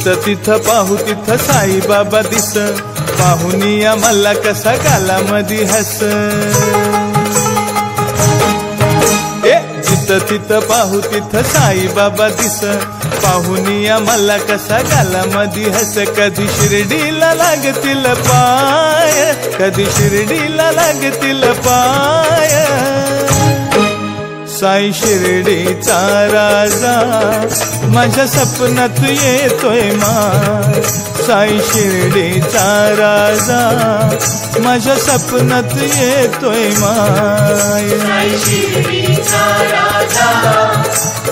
जिथं तिथं पाहू तिथं साईबाबा दिस, पाहुनी आम्हाला कसा गालामधी हस। जिथं तिथं पाहू तिथं साईबाबा दिस, पाहुनी आम्हाला कसा गालामधी हस। कधी शिर्डीला लागतील पाय, कधी शिर्डीला लागतील पाय। साई शिर्डीचा राजा माझ्या सपनात येतोय माय, साई शिर्डीचा राजा माझ्या सपनात येतोय माय। साई शिर्डीचा राजा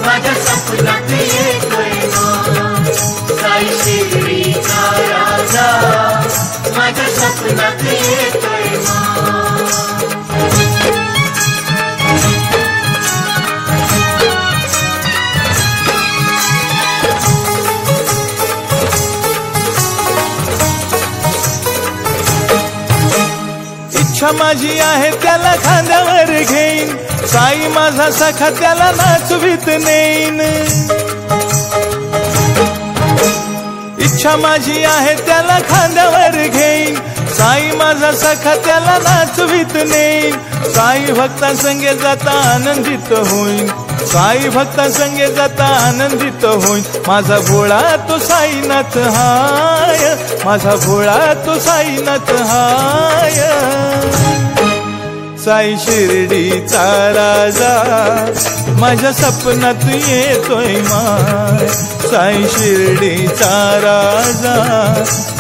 माझ्या सपनात येतोय माय, साई शिर्डीचा राजा माझ्या सपनात येतोय माय। इच्छा माझी आहे त्याला खांद्यावर घेईन, साई माझा सखा त्याला नाचवीत नेईन। इच्छा माझी आहे त्याला खांद्यावर घेईन, साई माझा सखा त्याला नाचवीत नेईन। साई भक्ता संगे जाता आनंदित होईन, साई भक्ता संगे जाता आनंदित होईन। माझा भोळा तो साईनाथ हाय, माझा भोळा तो साईनाथ हाय। साई शिर्डीचा राजा माझ्या सपनात येतोय माय, साई शिर्डीचा राजा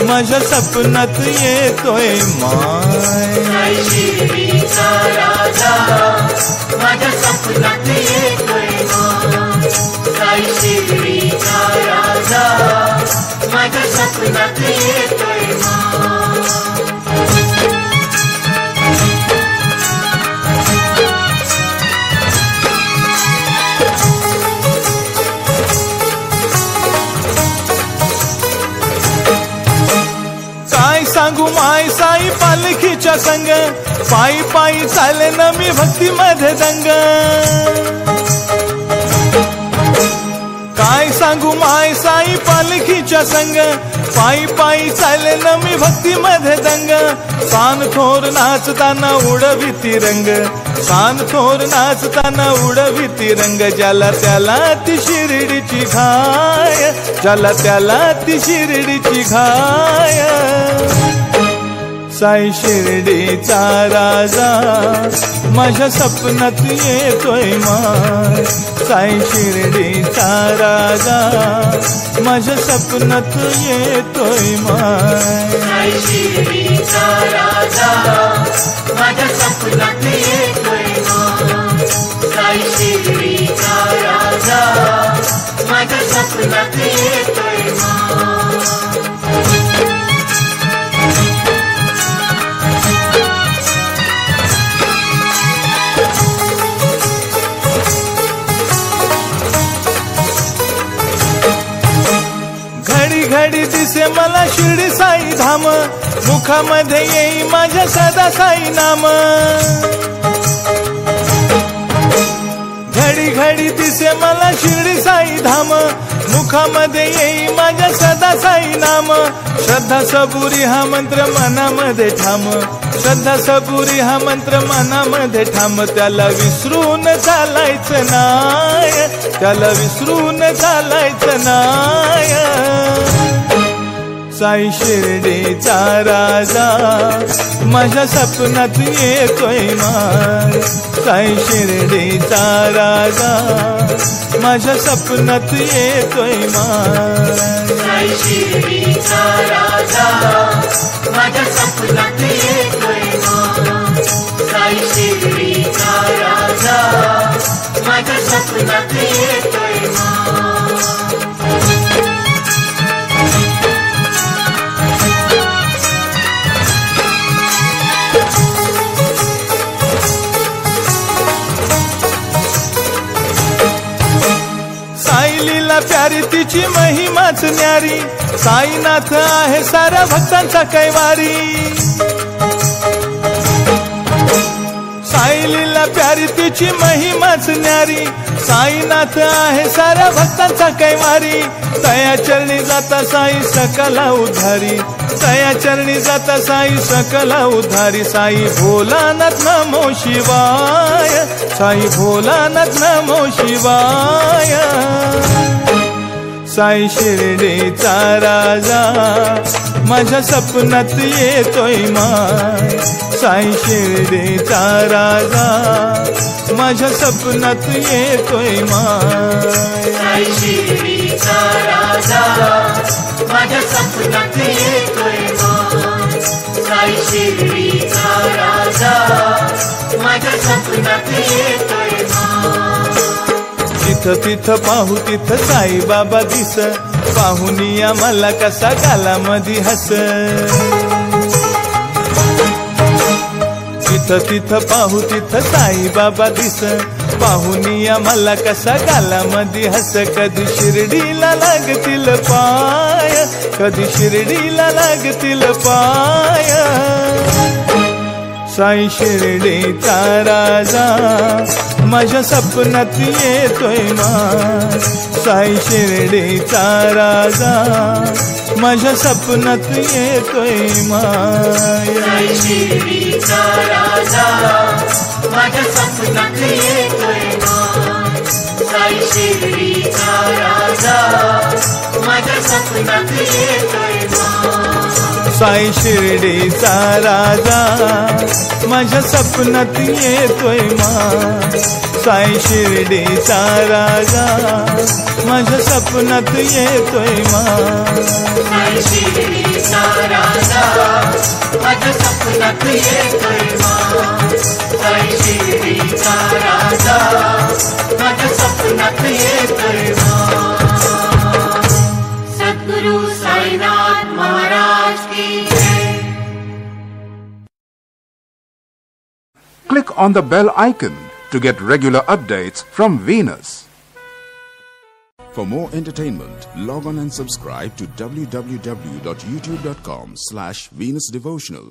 माझ्या सपनात येतोय माय। साई शिर्डीचा राजा माझ्या सपनात येतोय माय, साई शिर्डीचा राजा माझ्या सपनात येतोय माय। सांगू माय साई पालखीच्या संग, पायी पायी चाले न मी भक्ती मध्ये दंग। काय सांगू माय साई पालखीच्या संग, पायी पायी चाले न मी भक्ती मध्ये दंग। सान थोर नाचताना उडविती रंग, सान थोर नाचताना उडविती रंग। ज्याला त्याला ती शिर्डीची घाय, ज्याला त्याला ती शिर्डीची घाय। साई शिर्डीचा राजा माझ्या सपनात येतोय माय, साई शिर्डीचा राजा माझ्या सपनात येतोय माय। साई शिर्डीचा राजा माझ्या सपनात येतोय माय, साई शिर्डीचा राजा माझ्या सपनात येतोय माय। घडी घडी दिसे मला शिर्डी साई धाम, मुखामध्ये येई माझ्या सदा साई नाम। घडी घडी दिसे मला शिर्डी साई धाम, मुखामध्ये येई माझ्या सदा साई नाम। श्रद्धा सबुरी हा मंत्र मनामध्ये ठाम, श्रद्धा सबुरी हा मंत्र मनामध्ये ठाम। त्याला विसरून चालायचं नाय, त्याला विसरून चालायचं नाय। साई शिर्डीचा राजा माझ्या सपनात येतोय माय, साई शिर्डीचा राजा माझ्या सपनात येतोय माय। साई शिर्डीचा राजा माझ्या सपनात येतोय माय, साई शिर्डीचा राजा माझ्या सपनात येतोय माय। प्यारी तिची महिमाच न्यारी, साईनाथ आहे साऱ्या भक्तांचा कैवारी। साई लीला प्यारी साईची महिमाच न्यारी, साईनाथ आहे साऱ्या भक्तांचा कैवारी. तया चरणी जाता साई सकला उद्धारी, तया चरणी जाता साई सकला उद्धारी. साई भोलानाथ नमो शिवाय, साई भोलानाथ नमो शिवाय. साई शिर्डीचा राजा माझ्या स्वप्नात येतोय माय, साई शिर्डीचा राजा माझ्या स्वप्नात येतोय माय. साई शिर्डीचा राजा माझ्या स्वप्नात येतोय माय, साई शिर्डीचा राजा माझ्या स्वप्नात येतोय माय. जिथं तिथं पाहू तिथं साई बाबा दिस, पाहुनी आम्हाला कसा गालामधी हस. जिथं तिथं पाहू तिथं साई बाबा दिस, पाहुनी आम्हाला कसा गालामधी हस. कधी शिर्डीला लागतील पाय, कधी शिर्डीला लागतील पाय. साई शिर्डीचा राजा माझ्या स्वप्नात येतोय माय, साई शिर्डीचा राजा माझ्या स्वप्नात येतोय माय. साई शिर्डीचा राजा माझ्या स्वप्नात येतोय माय, साई शिर्डीचा राजा माझ्या स्वप्नात येतोय माय. साई शिर्डीचा राजा माझ्या स्वप्नात येतोय माय, साई शिर्डीचा राजा माझ्या स्वप्नात येतोय माय. साई शिर्डीचा राजा माझ्या स्वप्नात येतोय माय, साई शिर्डीचा राजा माझ्या स्वप्नात येतोय माय. सद्गुरु साईनाथ महाराज की जय. Click on the bell icon to get regular updates from Venus. For more entertainment, log on and subscribe to www.youtube.com/Venus Devotional.